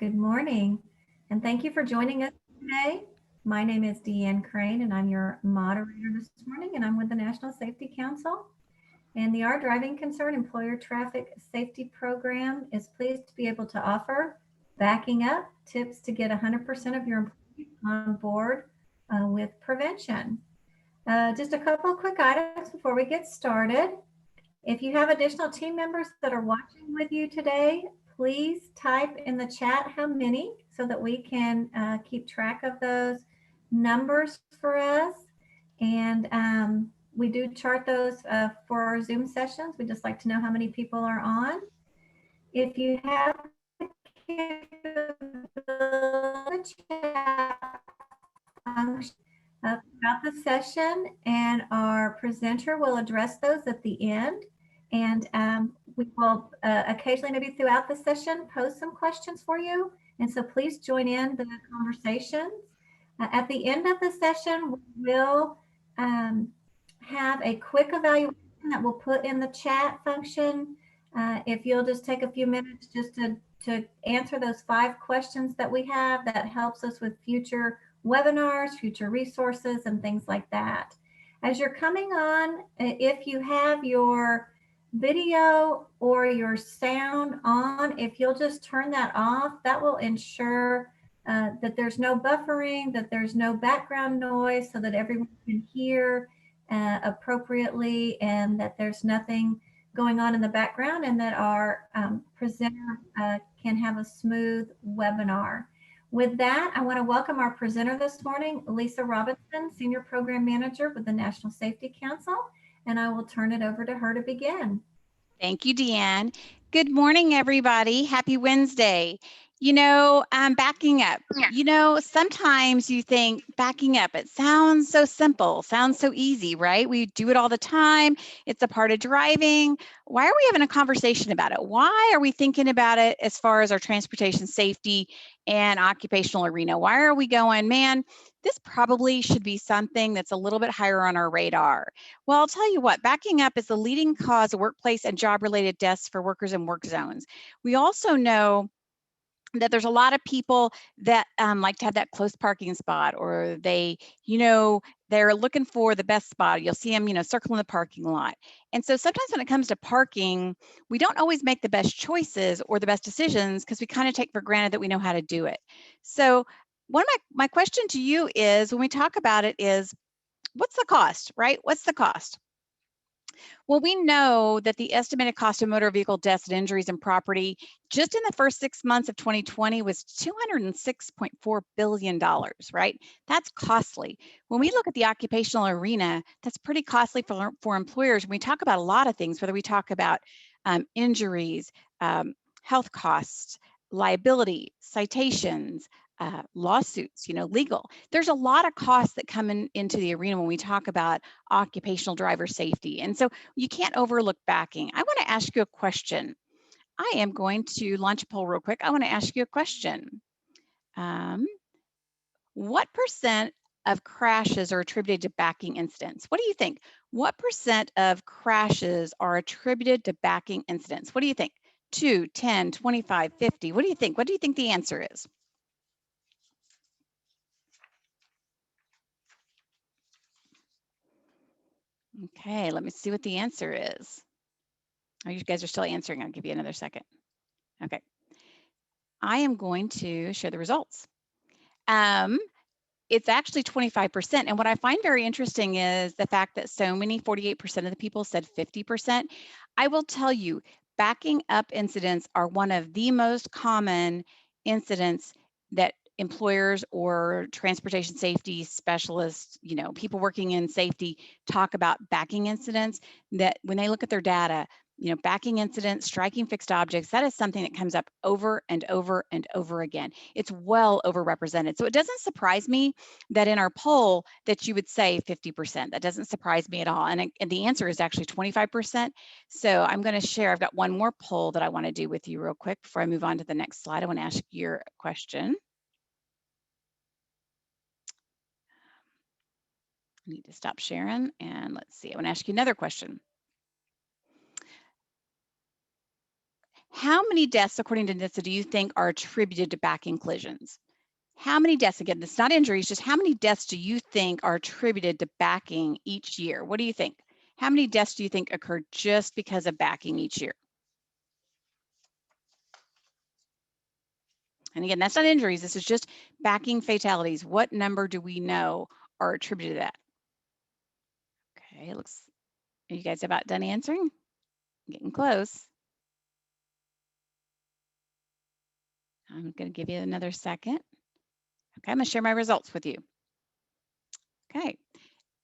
Good morning, and thank you for joining us today. My name is DeAnn Crane, and I'm your moderator this morning, and I'm with the National Safety Council. And the Our Driving Concern Employer Traffic Safety Program is pleased to be able to offer backing up tips to get 100% of your employees on board with prevention. Just a couple of quick items before we get started. If you have additional team members that are watching with you today, please type in the chat how many so that we can keep track of those numbers for us. And we do chart those for our Zoom sessions. We just like to know how many people are on. If you have the chat function throughout the session, and our presenter will address those at the end. And we will occasionally, maybe throughout the session, pose some questions for you. And so please join in the conversations. At the end of the session, we will have a quick evaluation that we'll put in the chat function. If you'll just take a few minutes just to answer those 5 questions that we have, that helps us with future webinars, future resources, and things like that. As you're coming on, if you have your video or your sound on, if you'll just turn that off, that will ensure that there's no buffering, that there's no background noise, so that everyone can hear appropriately, and that there's nothing going on in the background, and that our presenter can have a smooth webinar. With that, I want to welcome our presenter this morning, Lisa Robinson, Senior Program Manager with the National Safety Council, and I will turn it over to her to begin. Thank you, DeAnn. Good morning, everybody. Happy Wednesday. Backing up. Sometimes you think backing up, it sounds so simple, sounds so easy, right? We do it all the time. It's a part of driving. Why are we having a conversation about it? Why are we thinking about it as far as our transportation safety and occupational arena? Why are we going, man, this probably should be something that's a little bit higher on our radar? Well, I'll tell you what, backing up is the leading cause of workplace and job-related deaths for workers in work zones. We also know that there's a lot of people that like to have that close parking spot, or they're looking for the best spot. You'll see them, circling the parking lot. And so sometimes when it comes to parking, we don't always make the best choices or the best decisions because we kind of take for granted that we know how to do it. So one of my question to you is, when we talk about it, is what's the cost, right? What's the cost? Well, we know that the estimated cost of motor vehicle deaths and injuries and property just in the first 6 months of 2020 was $206.4 billion, right? That's costly. When we look at the occupational arena, that's pretty costly for employers. When we talk about a lot of things, whether we talk about injuries, health costs, liability, citations, lawsuits, legal. There's a lot of costs that come into the arena when we talk about occupational driver safety. And so you can't overlook backing. I want to ask you a question. I am going to launch a poll real quick. I want to ask you a question. What percent of crashes are attributed to backing incidents? What do you think? What percent of crashes are attributed to backing incidents? What do you think? 2, 10, 25, 50. What do you think? What do you think the answer is? Okay, let me see what the answer is. Oh, you guys are still answering. I'll give you another second. Okay. I am going to share the results. It's actually 25%. And what I find very interesting is the fact that so many, 48% of the people said 50%. I will tell you, backing up incidents are one of the most common incidents that employers or transportation safety specialists, people working in safety talk about backing incidents, that when they look at their data, backing incidents, striking fixed objects, that is something that comes up over and over and over again. It's well overrepresented. So it doesn't surprise me that in our poll that you would say 50%. That doesn't surprise me at all. And the answer is actually 25%. So I'm going to share, I've got one more poll that I want to do with you real quick before I move on to the next slide. I want to ask you your question. I need to stop sharing, and let's see, I want to ask you another question. How many deaths, according to NHTSA, do you think are attributed to backing collisions? How many deaths, again, it's not injuries, just how many deaths do you think are attributed to backing each year? What do you think? How many deaths do you think occur just because of backing each year? And again, that's not injuries, this is just backing fatalities. What number do we know are attributed to that? Okay, it looks, are you guys about done answering? Getting close. I'm going to give you another second. Okay, I'm going to share my results with you. Okay,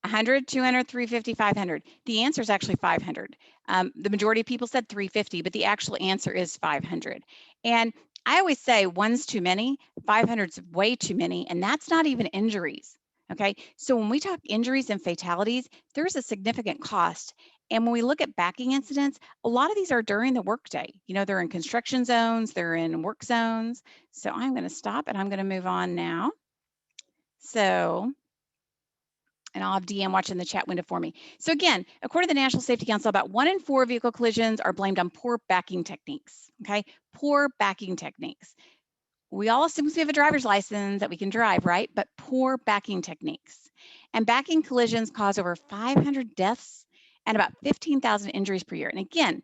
100, 200, 350, 500. The answer is actually 500. The majority of people said 350, but the actual answer is 500. And I always say one's too many, 500 is way too many, and that's not even injuries. Okay, so when we talk injuries and fatalities, there's a significant cost. And when we look at backing incidents, a lot of these are during the workday. You know, they're in construction zones, they're in work zones. So I'm going to stop and I'm going to move on now. So, and I'll have DeAnn watching the chat window for me. So again, according to the National Safety Council, about 1 in 4 vehicle collisions are blamed on poor backing techniques, okay? Poor backing techniques. We all assume we have a driver's license that we can drive, right? But poor backing techniques. And backing collisions cause over 500 deaths and about 15,000 injuries per year. And again,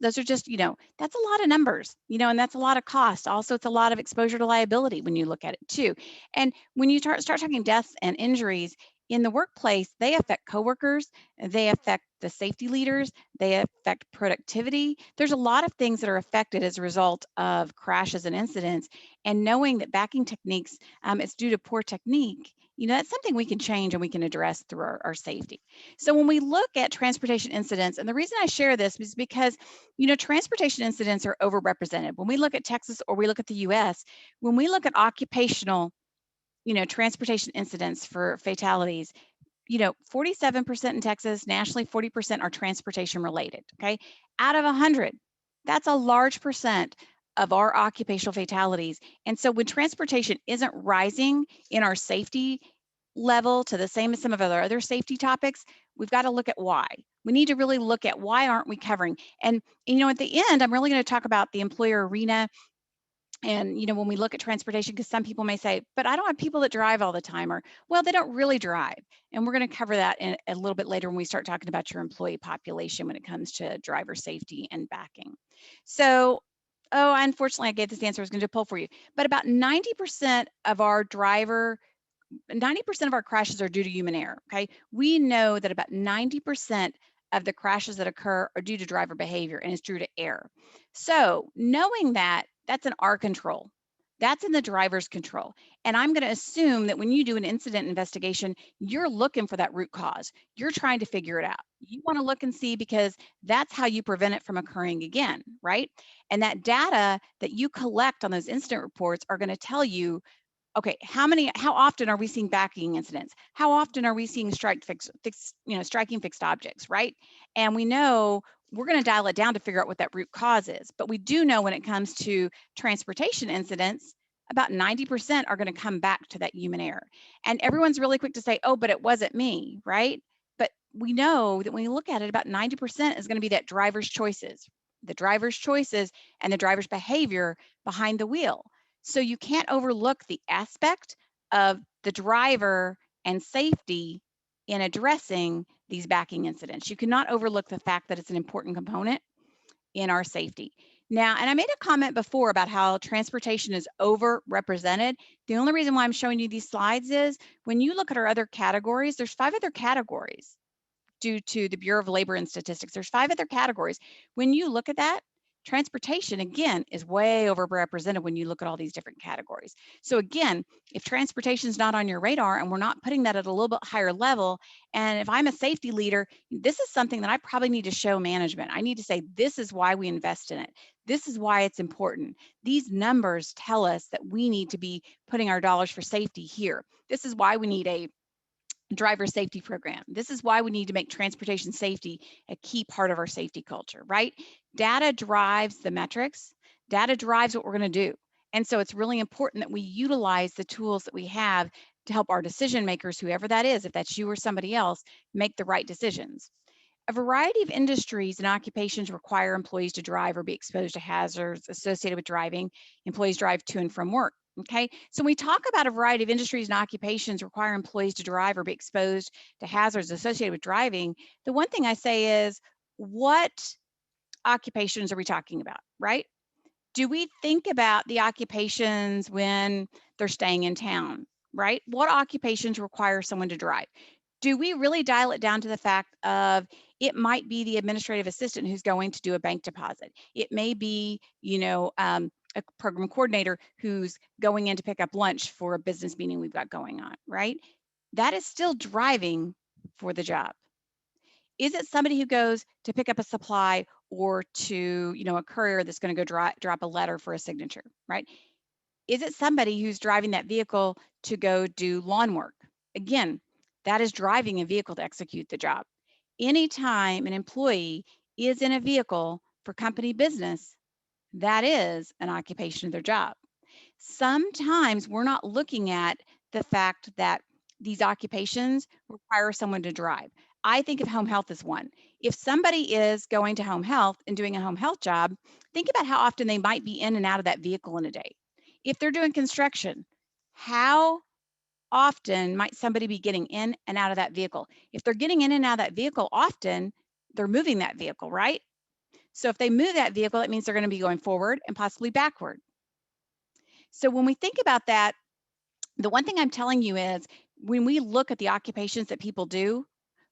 those are just, you know, that's a lot of numbers, you know, and that's a lot of cost. Also, it's a lot of exposure to liability when you look at it too. And when you start talking deaths and injuries in the workplace, they affect coworkers, they affect the safety leaders, they affect productivity. There's a lot of things that are affected as a result of crashes and incidents. And knowing that backing techniques is due to poor technique, you know, that's something we can change and we can address through our safety. So when we look at transportation incidents, and the reason I share this is because, you know, transportation incidents are overrepresented. When we look at Texas or we look at the US, when we look at occupational, you know, transportation incidents for fatalities, you know, 47% in Texas, nationally 40% are transportation related, okay? Out of 100, that's a large percent of our occupational fatalities. And so when transportation isn't rising in our safety level to the same as some of our other safety topics, we've got to look at why. We need to really look at why aren't we covering? And you know, at the end, I'm really going to talk about the employer arena. And, you know, when we look at transportation, because some people may say, but I don't have people that drive all the time, or, well, they don't really drive. And we're going to cover that in a little bit later when we start talking about your employee population when it comes to driver safety and backing. So, oh, unfortunately, I gave this answer. I was going to pull for you. But about 90% of our 90% of our crashes are due to human error, okay? We know that about 90% of the crashes that occur are due to driver behavior, and it's due to error. So knowing that, that's in our control. That's in the driver's control. And I'm going to assume that when you do an incident investigation, you're looking for that root cause. You're trying to figure it out. You want to look and see, because that's how you prevent it from occurring again, right? And that data that you collect on those incident reports are going to tell you, okay, how often are we seeing backing incidents? How often are we seeing striking fixed objects, right? And we know we're going to dial it down to figure out what that root cause is. But we do know when it comes to transportation incidents, about 90% are going to come back to that human error. And everyone's really quick to say, oh, but it wasn't me, right? But we know that when you look at it, about 90% is going to be that driver's choices and the driver's behavior behind the wheel. So you can't overlook the aspect of the driver and safety in addressing these backing incidents. You cannot overlook the fact that it's an important component in our safety. Now, and I made a comment before about how transportation is overrepresented. The only reason why I'm showing you these slides is when you look at our other categories, there's 5 other categories due to the Bureau of Labor and Statistics. There's 5 other categories. When you look at that, transportation, again, is way overrepresented when you look at all these different categories. So again, if transportation is not on your radar and we're not putting that at a little bit higher level, and if I'm a safety leader, this is something that I probably need to show management. I need to say, this is why we invest in it. This is why it's important. These numbers tell us that we need to be putting our dollars for safety here. This is why we need a driver safety program. This is why we need to make transportation safety a key part of our safety culture, right? Data drives the metrics. Data drives what we're going to do. And so it's really important that we utilize the tools that we have to help our decision makers, whoever that is, if that's you or somebody else, make the right decisions. A variety of industries and occupations require employees to drive or be exposed to hazards associated with driving. Employees drive to and from work. Okay, so when we talk about a variety of industries and occupations require employees to drive or be exposed to hazards associated with driving, the one thing I say is, what occupations are we talking about, right? Do we think about the occupations when they're staying in town, right? What occupations require someone to drive? Do we really dial it down to the fact of it might be the administrative assistant who's going to do a bank deposit? It may be, a program coordinator who's going in to pick up lunch for a business meeting we've got going on, right? That is still driving for the job. Is it somebody who goes to pick up a supply or to, a courier that's going to go drop a letter for a signature, right? Is it somebody who's driving that vehicle to go do lawn work? Again, that is driving a vehicle to execute the job. Anytime an employee is in a vehicle for company business, that is an occupation of their job. Sometimes we're not looking at the fact that these occupations require someone to drive. I think of home health as one. If somebody is going to home health and doing a home health job, think about how often they might be in and out of that vehicle in a day. If they're doing construction, how often might somebody be getting in and out of that vehicle? If they're getting in and out of that vehicle often, they're moving that vehicle, right? So if they move that vehicle, that means they're going to be going forward and possibly backward. So when we think about that, the one thing I'm telling you is when we look at the occupations that people do,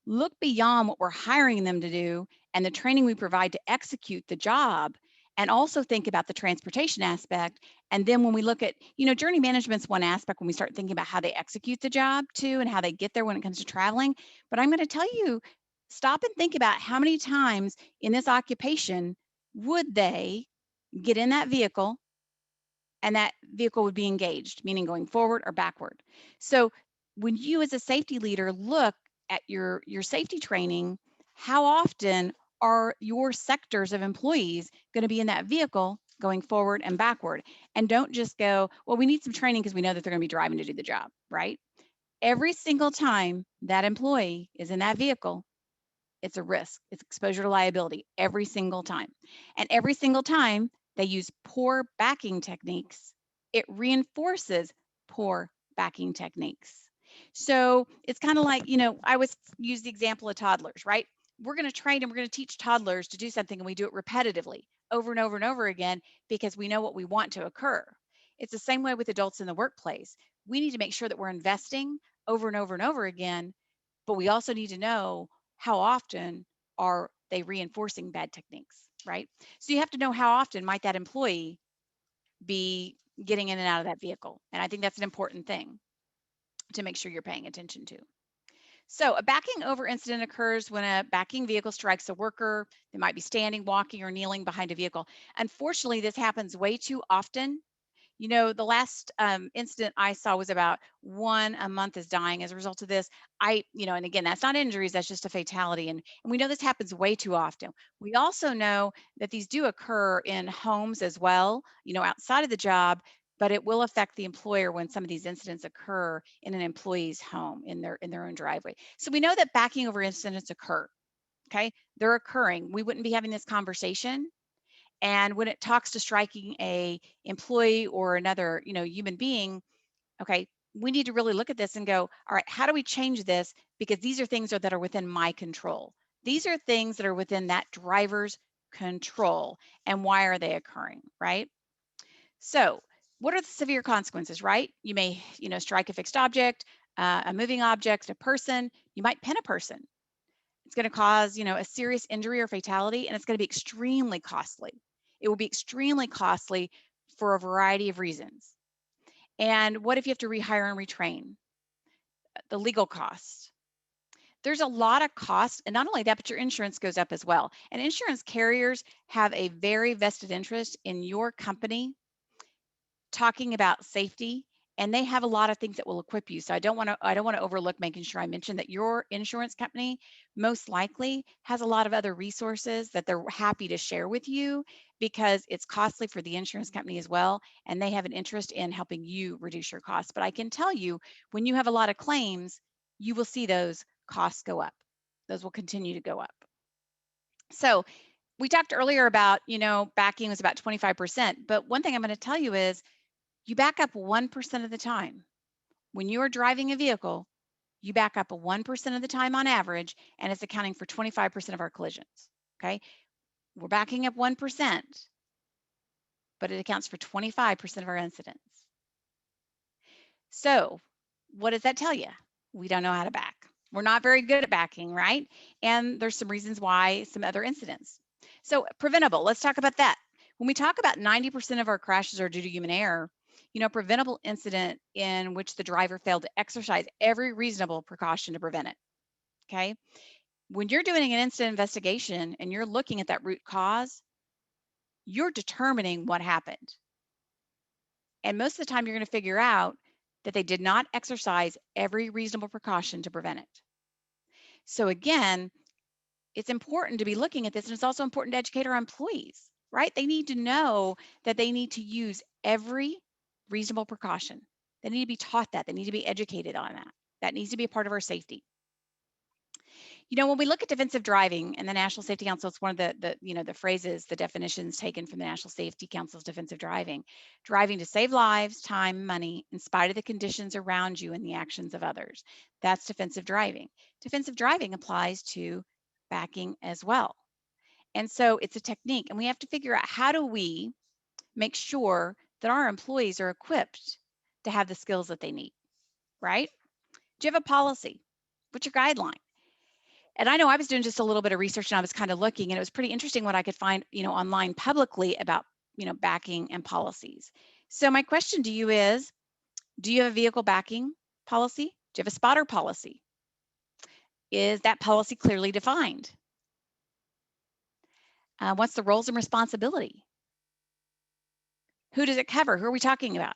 look beyond what we're hiring them to do and the training we provide to execute the job, and also think about the transportation aspect. And then when we look at, journey management's one aspect when we start thinking about how they execute the job too and how they get there when it comes to traveling. But I'm going to tell you, stop and think about how many times in this occupation would they get in that vehicle and that vehicle would be engaged, meaning going forward or backward. So when you as a safety leader look at your safety training, how often are your sectors of employees going to be in that vehicle going forward and backward? And don't just go, well, we need some training because we know that they're going to be driving to do the job, right? Every single time that employee is in that vehicle, it's a risk. It's exposure to liability every single time. And every single time they use poor backing techniques, it reinforces poor backing techniques. So it's kind of like, I always use the example of toddlers, right? We're going to train and we're going to teach toddlers to do something and we do it repetitively over and over and over again because we know what we want to occur. It's the same way with adults in the workplace. We need to make sure that we're investing over and over and over again, but we also need to know how often are they reinforcing bad techniques, right? So you have to know how often might that employee be getting in and out of that vehicle. And I think that's an important thing to make sure you're paying attention to. So a backing over incident occurs when a backing vehicle strikes a worker. They might be standing, walking, or kneeling behind a vehicle. Unfortunately, this happens way too often. The last incident I saw was about one a month is dying as a result of this. And again, that's not injuries, that's just a fatality. And we know this happens way too often. We also know that these do occur in homes as well, outside of the job, but it will affect the employer when some of these incidents occur in an employee's home in their own driveway. So we know that backing over incidents occur. Okay, they're occurring. We wouldn't be having this conversation, and when it talks to striking a employee or another, human being, okay, we need to really look at this and go, all right, how do we change this? Because these are things that are within my control. These are things that are within that driver's control. And why are they occurring, right? So what are the severe consequences, right? You may, strike a fixed object, a moving object, a person. You might pin a person. It's going to cause, a serious injury or fatality, and it's going to be extremely costly. It will be extremely costly for a variety of reasons. And what if you have to rehire and retrain? The legal costs. There's a lot of costs, and not only that, but your insurance goes up as well. And insurance carriers have a very vested interest in your company talking about safety, and they have a lot of things that will equip you. So I don't want to overlook making sure I mention that your insurance company most likely has a lot of other resources that they're happy to share with you, because it's costly for the insurance company as well, and they have an interest in helping you reduce your costs. But I can tell you, when you have a lot of claims, you will see those costs go up. Those will continue to go up. So we talked earlier about, backing was about 25%, but one thing I'm going to tell you is you back up 1% of the time. When you are driving a vehicle, you back up 1% of the time on average, and it's accounting for 25% of our collisions, okay? We're backing up 1%, but it accounts for 25% of our incidents. So what does that tell you? We don't know how to back. We're not very good at backing, right? And there's some reasons why, some other incidents. So preventable, let's talk about that. When we talk about 90% of our crashes are due to human error, preventable incident in which the driver failed to exercise every reasonable precaution to prevent it, okay? When you're doing an incident investigation and you're looking at that root cause, you're determining what happened. And most of the time you're going to figure out that they did not exercise every reasonable precaution to prevent it. So again, it's important to be looking at this, and it's also important to educate our employees, right? They need to know that they need to use every reasonable precaution. They need to be taught that. They need to be educated on that. That needs to be a part of our safety. When we look at defensive driving and the National Safety Council, it's one of the phrases, the definitions taken from the National Safety Council's defensive driving to save lives, time, money, in spite of the conditions around you and the actions of others. That's defensive driving. Defensive driving applies to backing as well. And so it's a technique, and we have to figure out, how do we make sure that our employees are equipped to have the skills that they need, right? Do you have a policy? What's your guideline? And I know I was doing just a little bit of research, and I was kind of looking, and it was pretty interesting what I could find, online publicly about, backing and policies. So my question to you is, do you have a vehicle backing policy? Do you have a spotter policy? Is that policy clearly defined? What's the roles and responsibility? Who does it cover? Who are we talking about?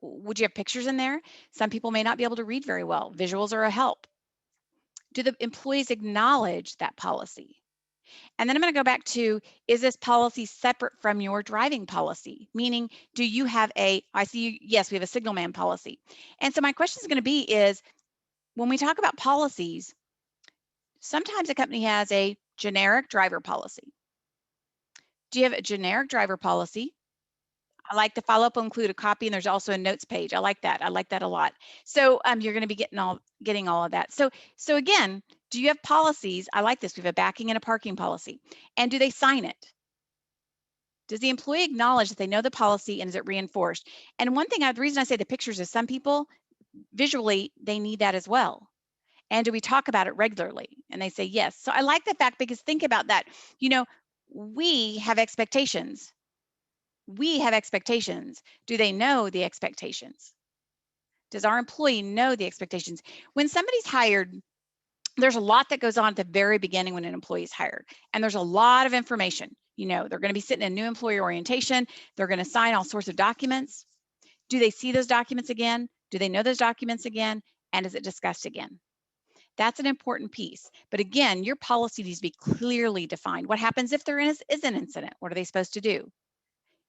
Would you have pictures in there? Some people may not be able to read very well. Visuals are a help. Do the employees acknowledge that policy? And then I'm going to go back to, is this policy separate from your driving policy? Meaning, do you have I see you, yes, we have a signalman policy. And so my question is going to be is, when we talk about policies, sometimes a company has a generic driver policy. Do you have a generic driver policy? I like the follow-up will include a copy, and there's also a notes page. I like that. I like that a lot. So you're going to be getting all of that. So again, do you have policies? I like this. We have a backing and a parking policy. And do they sign it? Does the employee acknowledge that they know the policy, and is it reinforced? And one thing, the reason I say the pictures is some people visually, they need that as well. And do we talk about it regularly? And they say yes. So I like the fact, because think about that. We have expectations. We have expectations. Do they know the expectations? Does our employee know the expectations? When somebody's hired, there's a lot that goes on at the very beginning when an employee is hired. And there's a lot of information. They're going to be sitting in new employee orientation. They're going to sign all sorts of documents. Do they see those documents again? Do they know those documents again? And is it discussed again? That's an important piece. But again, your policy needs to be clearly defined. What happens if there is an incident? What are they supposed to do?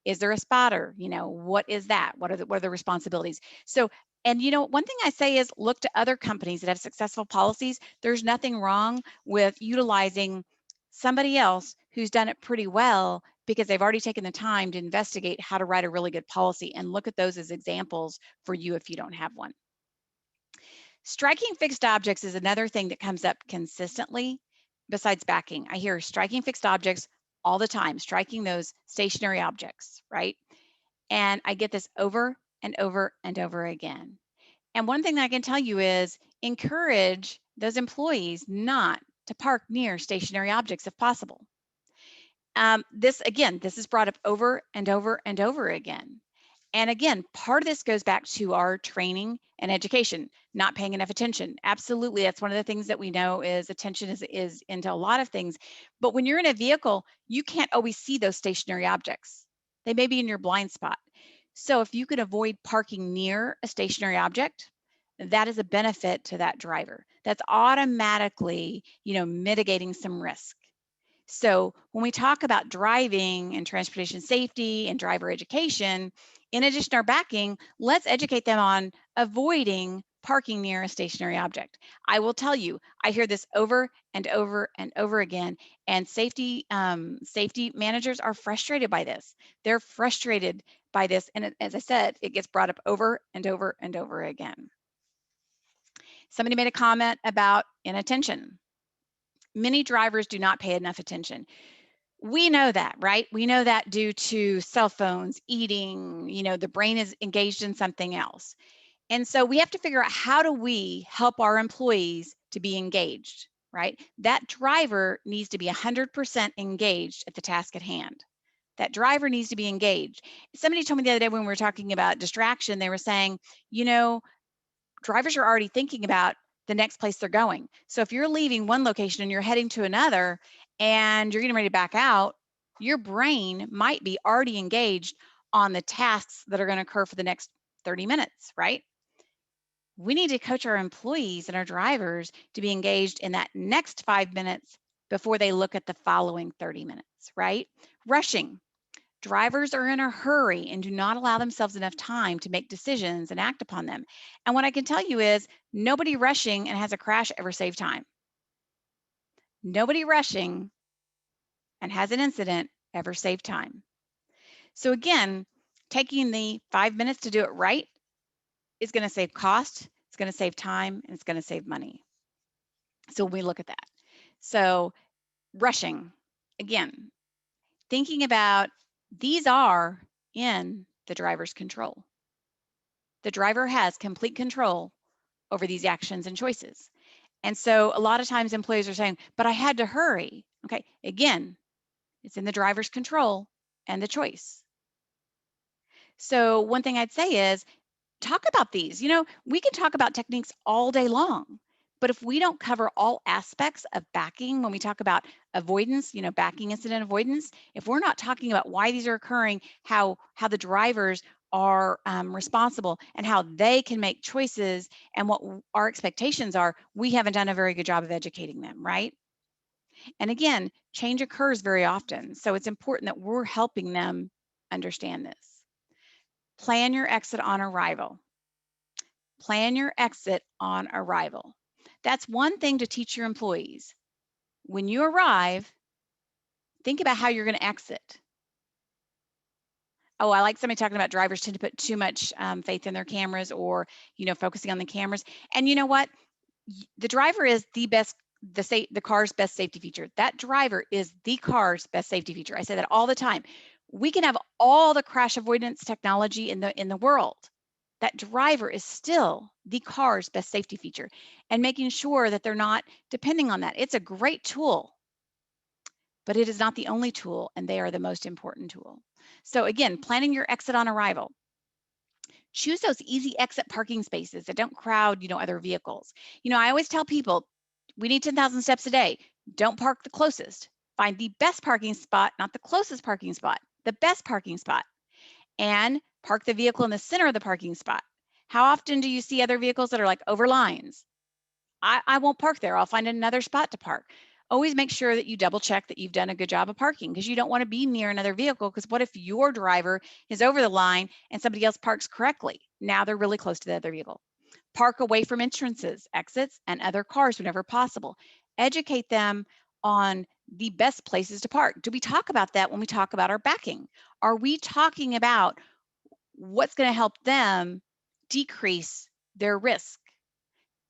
Is there a spotter? What is that? What are the responsibilities? So, and one thing I say is, look to other companies that have successful policies. There's nothing wrong with utilizing somebody else who's done it pretty well, because they've already taken the time to investigate how to write a really good policy, and look at those as examples for you if you don't have one. Striking fixed objects is another thing that comes up consistently besides backing. I hear striking fixed objects all the time, striking those stationary objects, right? And I get this over and over and over again. And one thing that I can tell you is, encourage those employees not to park near stationary objects if possible. This is brought up over and over and over again. And again, part of this goes back to our training and education, not paying enough attention. Absolutely, that's one of the things that we know is attention is into a lot of things. But when you're in a vehicle, you can't always see those stationary objects. They may be in your blind spot. So if you could avoid parking near a stationary object, that is a benefit to that driver. That's automatically, mitigating some risk. So when we talk about driving and transportation safety and driver education, in addition to our backing, let's educate them on avoiding parking near a stationary object. I will tell you, I hear this over and over and over again, and safety managers are frustrated by this. They're frustrated by this, and as I said, it gets brought up over and over and over again. Somebody made a comment about inattention. Many drivers do not pay enough attention. We know that, right? We know that due to cell phones, eating, the brain is engaged in something else. And so we have to figure out, how do we help our employees to be engaged, right? That driver needs to be 100% engaged at the task at hand. That driver needs to be engaged. Somebody told me the other day when we were talking about distraction, they were saying, drivers are already thinking about the next place they're going. So if you're leaving one location and you're heading to another and you're getting ready to back out, your brain might be already engaged on the tasks that are going to occur for the next 30 minutes, right? We need to coach our employees and our drivers to be engaged in that next 5 minutes before they look at the following 30 minutes, right? Rushing. Drivers are in a hurry and do not allow themselves enough time to make decisions and act upon them. And what I can tell you is, nobody rushing and has a crash ever saved time. Nobody rushing and has an incident ever saved time. So again, taking the 5 minutes to do it right is going to save cost, it's going to save time, and it's going to save money. So we look at that. So rushing, again, thinking about, these are in the driver's control. The driver has complete control over these actions and choices. And so a lot of times employees are saying, but I had to hurry. Okay, again, it's in the driver's control and the choice. So one thing I'd say is, talk about these. We can talk about techniques all day long, but if we don't cover all aspects of backing, when we talk about avoidance, backing incident avoidance, if we're not talking about why these are occurring, how the drivers are responsible and how they can make choices and what our expectations are, we haven't done a very good job of educating them, right? And again, change occurs very often, so it's important that we're helping them understand this. Plan your exit on arrival. Plan your exit on arrival. That's one thing to teach your employees. When you arrive, think about how you're going to exit. Oh, I like somebody talking about drivers tend to put too much faith in their cameras, or, focusing on the cameras. And you know what? The driver is the car's best safety feature. That driver is the car's best safety feature. I say that all the time. We can have all the crash avoidance technology in the world. That driver is still the car's best safety feature, and making sure that they're not depending on that. It's a great tool, but it is not the only tool, and they are the most important tool. So again, planning your exit on arrival. Choose those easy exit parking spaces that don't crowd, other vehicles. I always tell people, we need 10,000 steps a day. Don't park the closest. Find the best parking spot, not the closest parking spot, the best parking spot. And park the vehicle in the center of the parking spot. How often do you see other vehicles that are like over lines? I won't park there. I'll find another spot to park. Always make sure that you double check that you've done a good job of parking, because you don't want to be near another vehicle, because what if your driver is over the line and somebody else parks correctly? Now they're really close to the other vehicle. Park away from entrances, exits, and other cars whenever possible. Educate them on the best places to park. Do we talk about that when we talk about our backing? Are we talking about what's going to help them decrease their risk?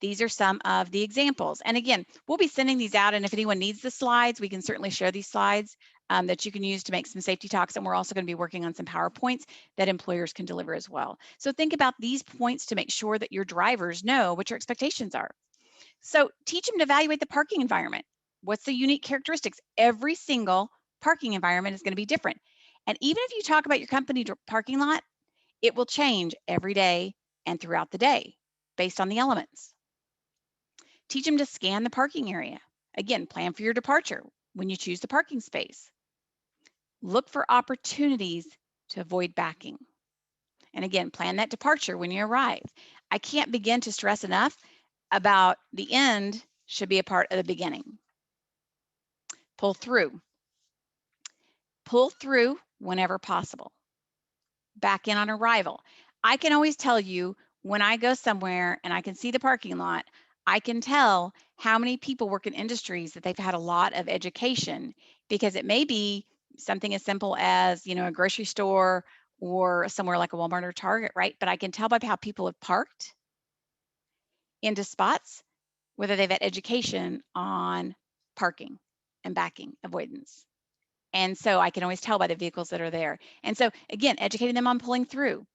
These are some of the examples. And again, we'll be sending these out, and if anyone needs the slides, we can certainly share these slides that you can use to make some safety talks. And we're also going to be working on some PowerPoints that employers can deliver as well. So think about these points to make sure that your drivers know what your expectations are. So teach them to evaluate the parking environment. What's the unique characteristics? Every single parking environment is going to be different. And even if you talk about your company parking lot, it will change every day and throughout the day based on the elements. Teach them to scan the parking area. Again, plan for your departure when you choose the parking space. Look for opportunities to avoid backing. And again, plan that departure when you arrive. I can't begin to stress enough about the end should be a part of the beginning. Pull through. Pull through whenever possible. Back in on arrival. I can always tell you when I go somewhere and I can see the parking lot, I can tell how many people work in industries that they've had a lot of education, because it may be something as simple as, a grocery store or somewhere like a Walmart or Target, right? But I can tell by how people have parked into spots whether they've had education on parking and backing avoidance. And so I can always tell by the vehicles that are there. And so again, educating them on pulling through,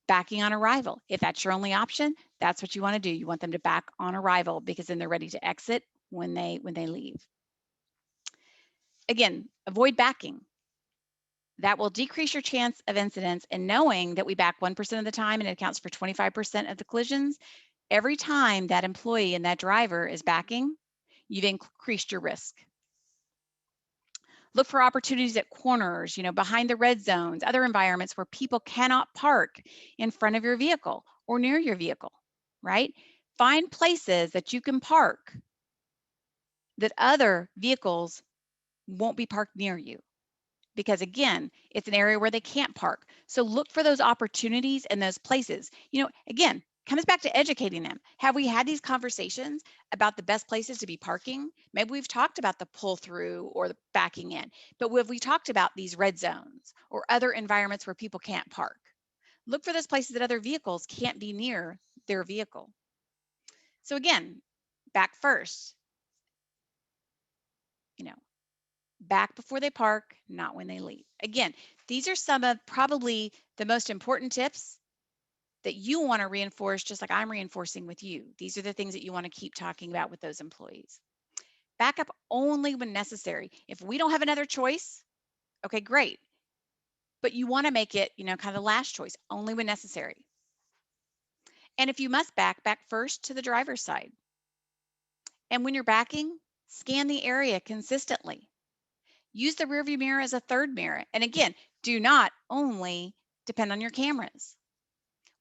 backing on arrival. If that's your only option, that's what you want to do. You want them to back on arrival, because then they're ready to exit when they leave. Again, avoid backing. That will decrease your chance of incidents. And knowing that we back 1% of the time and it accounts for 25% of the collisions, every time that employee and that driver is backing, you've increased your risk. Look for opportunities at corners, behind the red zones, other environments where people cannot park in front of your vehicle or near your vehicle, right? Find places that you can park that other vehicles won't be parked near you, because again, it's an area where they can't park. So look for those opportunities and those places. Again, comes back to educating them. Have we had these conversations about the best places to be parking? Maybe we've talked about the pull through or the backing in, but have we talked about these red zones or other environments where people can't park? Look for those places that other vehicles can't be near their vehicle. So again, back first, back before they park, not when they leave. Again, these are some of probably the most important tips that you want to reinforce, just like I'm reinforcing with you. These are the things that you want to keep talking about with those employees. Back up only when necessary. If we don't have another choice, okay, great. But you want to make it, kind of the last choice, only when necessary. And if you must back first to the driver's side. And when you're backing, scan the area consistently. Use the rearview mirror as a third mirror. And again, do not only depend on your cameras.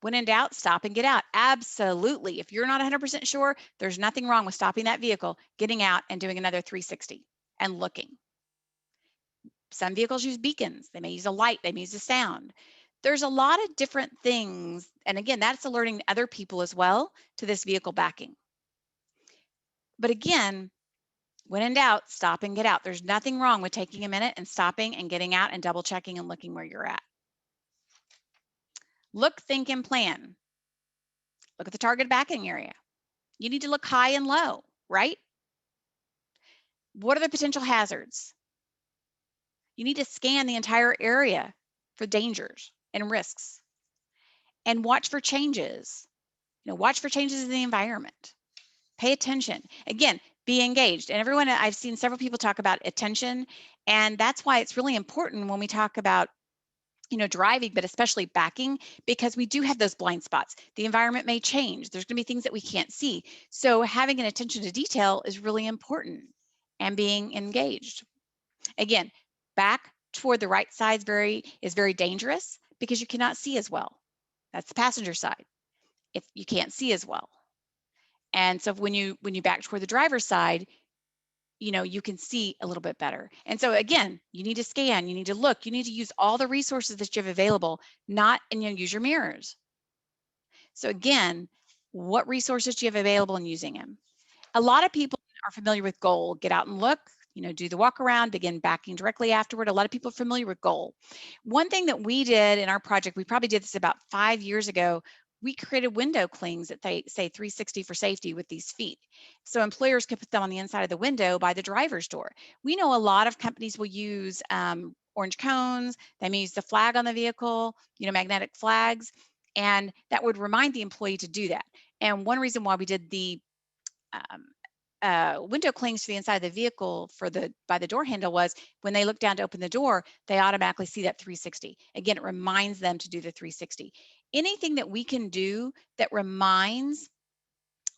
When in doubt, stop and get out. Absolutely. If you're not 100% sure, there's nothing wrong with stopping that vehicle, getting out and doing another 360 and looking. Some vehicles use beacons. They may use a light. They may use a sound. There's a lot of different things. And again, that's alerting other people as well to this vehicle backing. But again, when in doubt, stop and get out. There's nothing wrong with taking a minute and stopping and getting out and double checking and looking where you're at. Look, think, and plan. Look at the target backing area. You need to look high and low, right? What are the potential hazards? You need to scan the entire area for dangers and risks, and watch for changes. Watch for changes in the environment. Pay attention. Again, be engaged. And everyone, I've seen several people talk about attention, and that's why it's really important when we talk about driving, but especially backing, because we do have those blind spots. The environment may change. There's going to be things that we can't see. So having an attention to detail is really important, and being engaged. Again, back toward the right side is very dangerous because you cannot see as well. That's the passenger side. If you can't see as well. And so when you back toward the driver's side, you can see a little bit better. And so again, you need to scan, you need to look, you need to use all the resources that you have available, and use your mirrors. So again, what resources do you have available and using them? A lot of people are familiar with goal, get out and look, do the walk around, begin backing directly afterward. A lot of people are familiar with goal. One thing that we did in our project, we probably did this about 5 years ago, we created window clings that they say 360 for safety with these feet. So employers could put them on the inside of the window by the driver's door. We know a lot of companies will use orange cones. They may use the flag on the vehicle, magnetic flags, and that would remind the employee to do that. And one reason why we did the window clings to the inside of the vehicle by the door handle was when they look down to open the door, they automatically see that 360. Again, it reminds them to do the 360. Anything that we can do that reminds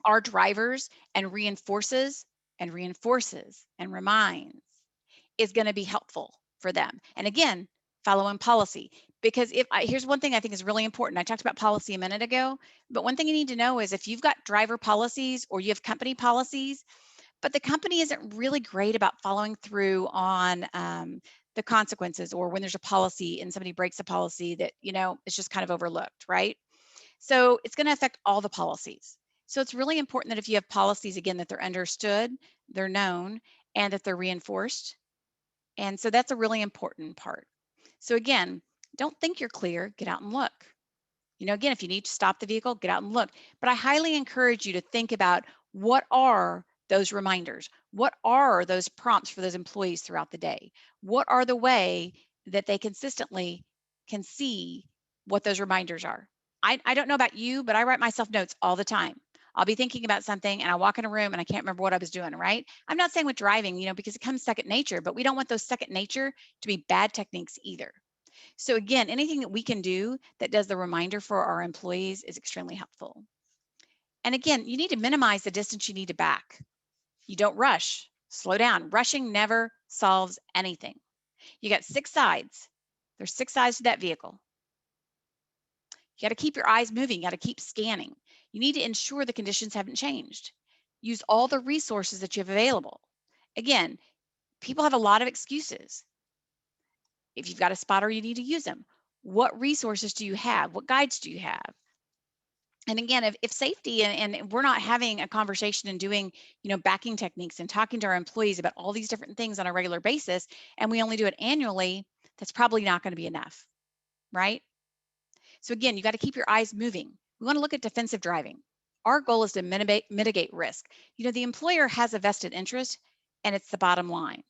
our drivers and reinforces and reminds is going to be helpful for them. And again, following policy. Because here's one thing I think is really important. I talked about policy a minute ago, but one thing you need to know is if you've got driver policies or you have company policies, but the company isn't really great about following through on the consequences, or when there's a policy and somebody breaks a policy that, it's just kind of overlooked, right? So it's going to affect all the policies. So it's really important that if you have policies, again, that they're understood, they're known, and that they're reinforced. And so that's a really important part. So again, don't think you're clear, get out and look. You know, again, if you need to stop the vehicle, get out and look. But I highly encourage you to think about, what are those reminders? What are those prompts for those employees throughout the day? What are the way that they consistently can see what those reminders are? I don't know about you, but I write myself notes all the time. I'll be thinking about something and I walk in a room and I can't remember what I was doing, right? I'm not saying with driving, you know, because it comes second nature, but we don't want those second nature to be bad techniques either. So again, anything that we can do that does the reminder for our employees is extremely helpful. And again, you need to minimize the distance you need to back. You don't rush, slow down. Rushing never solves anything. You got 6 sides. There's 6 sides to that vehicle. You got to keep your eyes moving. You got to keep scanning. You need to ensure the conditions haven't changed. Use all the resources that you have available. Again, people have a lot of excuses. If you've got a spotter, you need to use them. What resources do you have? What guides do you have? And again, if safety and we're not having a conversation and doing, you know, backing techniques and talking to our employees about all these different things on a regular basis, and we only do it annually, that's probably not going to be enough, right? So again, you got to keep your eyes moving. We want to look at defensive driving. Our goal is to mitigate risk. You know, the employer has a vested interest, and it's the bottom line.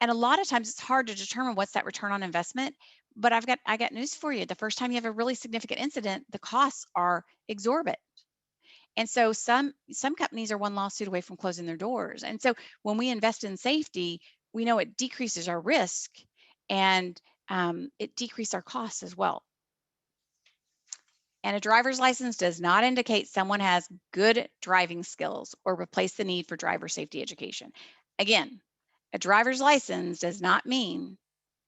And a lot of times it's hard to determine what's that return on investment. But I got news for you. The first time you have a really significant incident, the costs are exorbitant. And so some companies are one lawsuit away from closing their doors. And so when we invest in safety, we know it decreases our risk, and it decreases our costs as well. And a driver's license does not indicate someone has good driving skills or replace the need for driver safety education. Again, a driver's license does not mean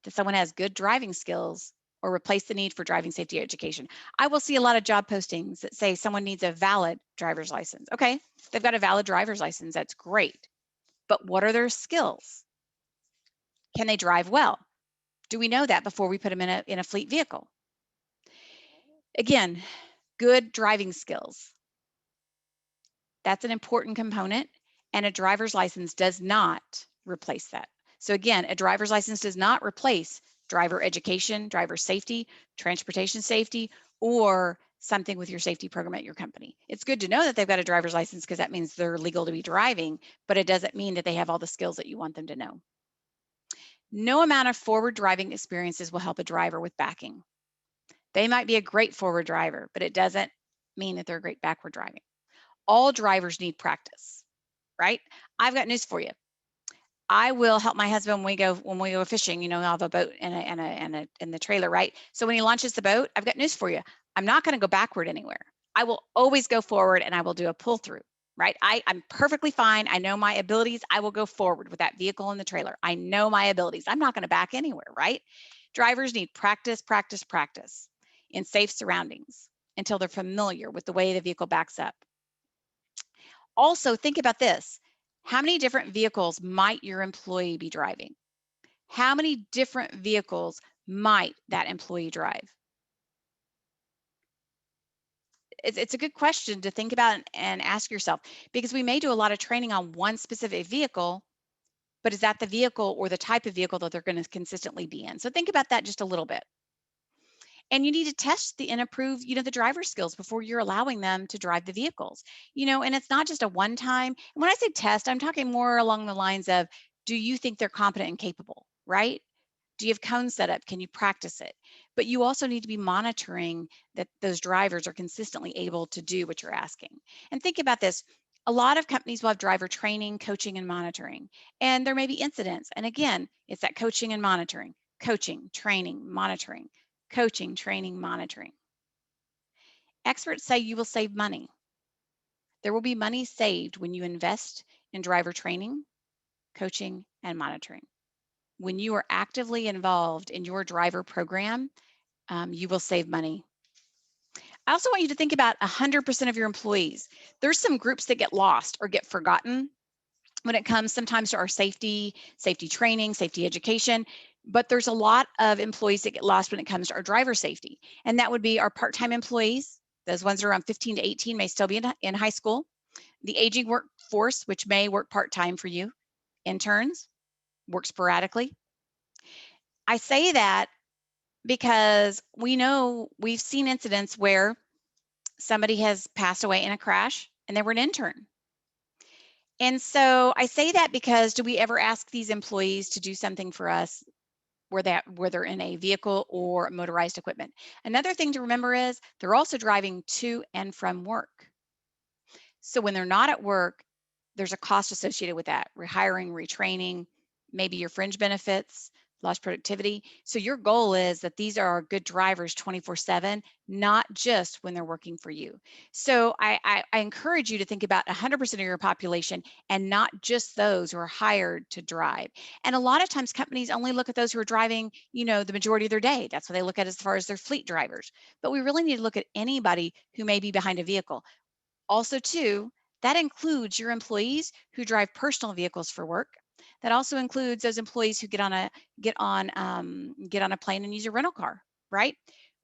that someone has good driving skills or replace the need for driving safety education. I will see a lot of job postings that say someone needs a valid driver's license. Okay, they've got a valid driver's license, that's great. But what are their skills? Can they drive well? Do we know that before we put them in a fleet vehicle? Again, good driving skills. That's an important component, and a driver's license does not replace that. So again, a driver's license does not replace driver education, driver safety, transportation safety, or something with your safety program at your company. It's good to know that they've got a driver's license because that means they're legal to be driving, but it doesn't mean that they have all the skills that you want them to know. No amount of forward driving experiences will help a driver with backing. They might be a great forward driver, but it doesn't mean that they're a great backward driving. All drivers need practice, right? I've got news for you. I will help my husband when we go fishing. You know, I'll have a boat and the trailer, right? So when he launches the boat, I've got news for you. I'm not going to go backward anywhere. I will always go forward, and I will do a pull through, right? I'm perfectly fine. I know my abilities. I will go forward with that vehicle and the trailer. I know my abilities. I'm not going to back anywhere, right? Drivers need practice, practice, practice in safe surroundings until they're familiar with the way the vehicle backs up. Also, think about this. How many different vehicles might your employee be driving? How many different vehicles might that employee drive? It's a good question to think about and ask yourself, because we may do a lot of training on one specific vehicle, but is that the vehicle or the type of vehicle that they're going to consistently be in? So think about that just a little bit. And you need to test and approve, you know, the driver skills before you're allowing them to drive the vehicles. You know, and it's not just a one time. And when I say test, I'm talking more along the lines of, do you think they're competent and capable, right? Do you have cones set up? Can you practice it? But you also need to be monitoring that those drivers are consistently able to do what you're asking. And think about this. A lot of companies will have driver training, coaching, and monitoring. And there may be incidents. And again, it's that coaching and monitoring, coaching, training, monitoring, coaching, training, monitoring. Experts say you will save money. There will be money saved when you invest in driver training, coaching, and monitoring. When you are actively involved in your driver program, you will save money. I also want you to think about 100% of your employees. There's some groups that get lost or get forgotten when it comes sometimes to our safety training, safety education, but there's a lot of employees that get lost when it comes to our driver safety. And that would be our part-time employees, Those ones that are around 15 to 18 may still be in high school. The aging workforce, which may work part-time for you. Interns, work sporadically. I say that because we know we've seen incidents where somebody has passed away in a crash and they were an intern. And so I say that because do we ever ask these employees to do something for us where they're in a vehicle or motorized equipment? Another thing to remember is they're also driving to and from work. So when they're not at work, there's a cost associated with that, rehiring, retraining, maybe your fringe benefits, lost productivity. So your goal is that these are good drivers 24/7, not just when they're working for you. So I encourage you to think about 100% of your population and not just those who are hired to drive. And a lot of times companies only look at those who are driving, the majority of their day. That's what they look at as far as their fleet drivers. But we really need to look at anybody who may be behind a vehicle. Also, too, that includes your employees who drive personal vehicles for work. That also includes those employees who get on a plane and use a rental car, right?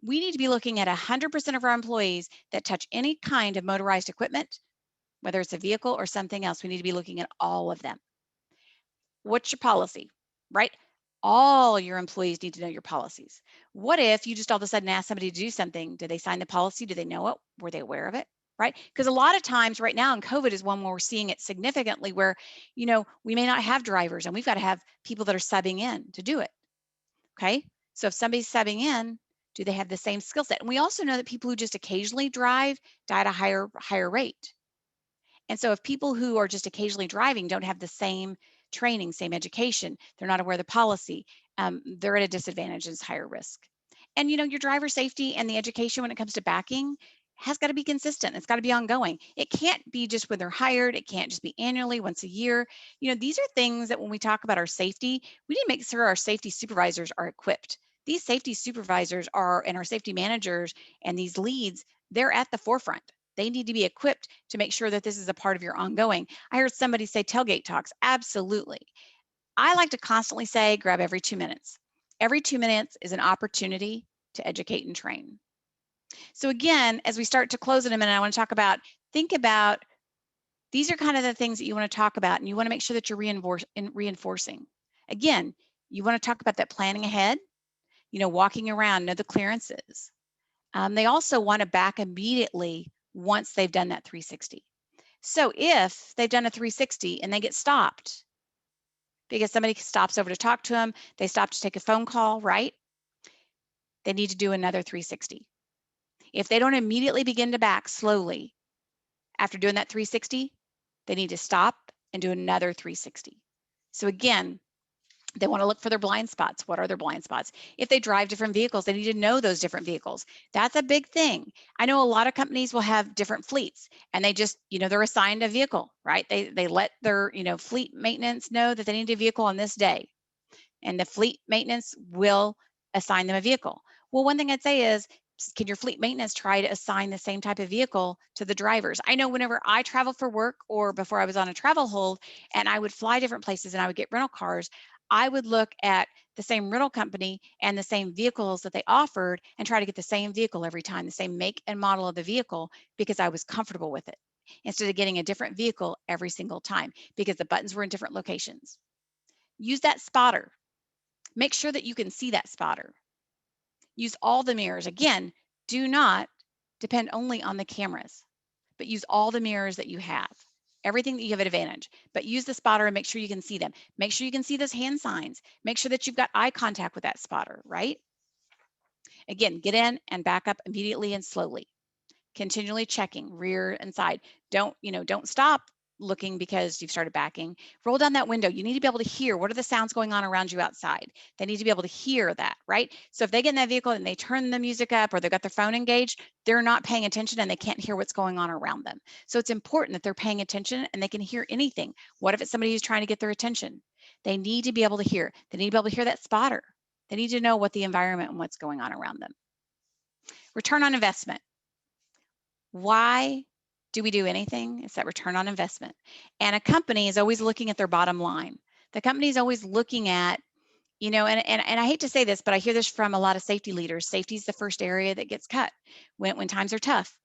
We need to be looking at 100% of our employees that touch any kind of motorized equipment, whether it's a vehicle or something else. We need to be looking at all of them. What's your policy, right? All your employees need to know your policies. What if you just all of a sudden ask somebody to do something? Did they sign the policy? Do they know it? Were they aware of it? Right? Because a lot of times right now, and COVID is one where we're seeing it significantly, where, we may not have drivers and we've got to have people that are subbing in to do it. Okay. So if somebody's subbing in, do they have the same skill set? And we also know that people who just occasionally drive die at a higher rate. And so if people who are just occasionally driving don't have the same training, same education, they're not aware of the policy, they're at a disadvantage and it's higher risk. And your driver safety and the education when it comes to backing has got to be consistent. It's got to be ongoing. It can't be just when they're hired. It can't just be annually, once a year. These are things that when we talk about our safety, we need to make sure our safety supervisors are equipped. These safety supervisors and our safety managers and these leads, they're at the forefront. They need to be equipped to make sure that this is a part of your ongoing. I heard somebody say tailgate talks. Absolutely. I like to constantly say grab every 2 minutes. Every 2 minutes is an opportunity to educate and train. So again, as we start to close in a minute, I want to think about, these are kind of the things that you want to talk about, and you want to make sure that you're reinforcing. Again, you want to talk about that planning ahead, walking around, know the clearances. They also want to back immediately once they've done that 360. So if they've done a 360 and they get stopped because somebody stops over to talk to them, they stop to take a phone call, right? They need to do another 360. If they don't immediately begin to back slowly after doing that 360, they need to stop and do another 360. So again, they want to look for their blind spots. What are their blind spots? If they drive different vehicles, they need to know those different vehicles. That's a big thing. I know a lot of companies will have different fleets and they just, they're assigned a vehicle, right? They let their, fleet maintenance know that they need a vehicle on this day, and the fleet maintenance will assign them a vehicle. Well, one thing I'd say is, can your fleet maintenance try to assign the same type of vehicle to the drivers? I know whenever I travel for work or before I was on a travel hold and I would fly different places and I would get rental cars, I would look at the same rental company and the same vehicles that they offered and try to get the same vehicle every time, the same make and model of the vehicle, because I was comfortable with it, instead of getting a different vehicle every single time because the buttons were in different locations. Use that spotter. Make sure that you can see that spotter. Use all the mirrors. Again, do not depend only on the cameras, but use all the mirrors that you have. Everything that you have an advantage, but use the spotter and make sure you can see them. Make sure you can see those hand signs. Make sure that you've got eye contact with that spotter, right? Again, get in and back up immediately and slowly. Continually checking rear and side. Don't stop looking because you've started backing. Roll down that window. You need to be able to hear what are the sounds going on around you outside. They need to be able to hear that, right? So if they get in that vehicle and they turn the music up or they've got their phone engaged, they're not paying attention and they can't hear what's going on around them. So it's important that they're paying attention and they can hear anything. What if it's somebody who's trying to get their attention? They need to be able to hear. They need to be able to hear that spotter. They need to know what the environment and what's going on around them. Return on investment. Why do we do anything? It's that return on investment. And a company is always looking at their bottom line. The company is always looking at, and I hate to say this, but I hear this from a lot of safety leaders. Safety is the first area that gets cut when times are tough.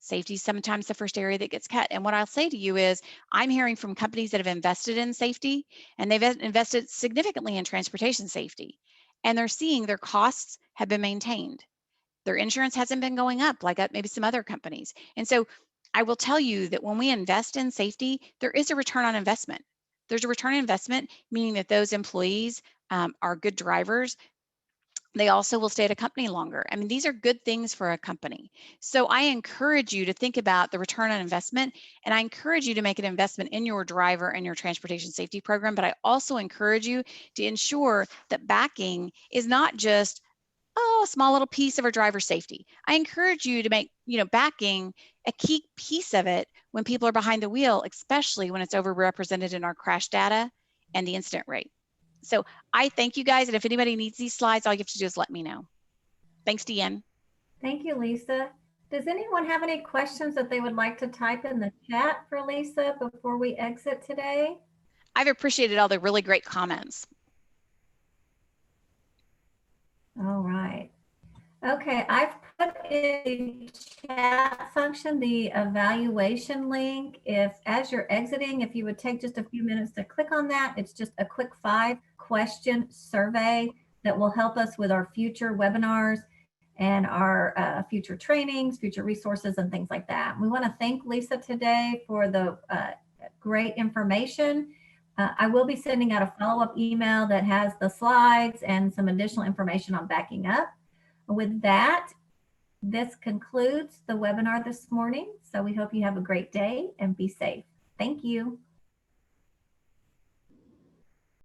Safety is sometimes the first area that gets cut. And what I'll say to you is, I'm hearing from companies that have invested in safety, and they've invested significantly in transportation safety, and they're seeing their costs have been maintained. Their insurance hasn't been going up like maybe some other companies. And so I will tell you that when we invest in safety, there is a return on investment. There's a return on investment, meaning that those employees are good drivers. They also will stay at a company longer. I mean, these are good things for a company. So I encourage you to think about the return on investment, and I encourage you to make an investment in your driver and your transportation safety program. But I also encourage you to ensure that backing is not just, oh, a small little piece of our driver safety. I encourage you to make, backing a key piece of it when people are behind the wheel, especially when it's overrepresented in our crash data and the incident rate. So I thank you guys. And if anybody needs these slides, all you have to do is let me know. Thanks, DeAnn. Thank you, Lisa. Does anyone have any questions that they would like to type in the chat for Lisa before we exit today? I've appreciated all the really great comments. All right. Okay, I've put in the chat function the evaluation link. As you're exiting, if you would take just a few minutes to click on that, it's just a quick 5-question survey that will help us with our future webinars and our future trainings, future resources, and things like that. We want to thank Lisa today for the great information. I will be sending out a follow-up email that has the slides and some additional information on backing up. With that, this concludes the webinar this morning. So we hope you have a great day and be safe. Thank you.